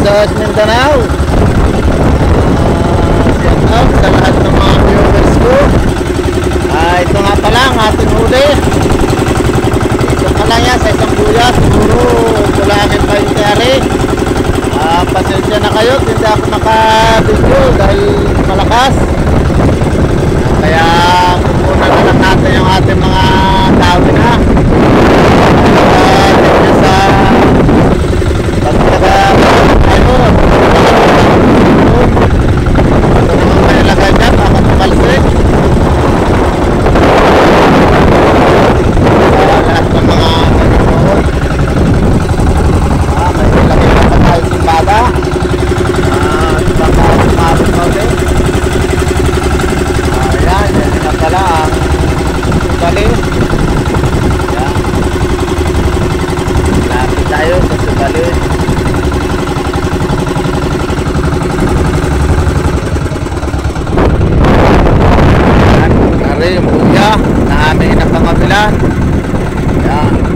sa Mindanao. Shout out sa lahat ng mga viewers ko. Ito nga pala ang ating huli. Ito pala yan sa isang buya. Siguro kulangin pa yung kayari. Pasensya na kayo, hindi ako naka-video dahil malakas. Kaya kukunan na lang natin yung ating mga tawin na. Sa pagkaga ayun. Ito naman may lagay dyan, baka tumalsik. Lahat ng mga nanonood. May lagay na pa tayo simbaga. Baka sumabot pa ulit. Ayan, yan na pala ang sugali. Ayan. Lapit tayo sa sugali. Ayan, nari yung buya na amin ang pangabilan. Ayan.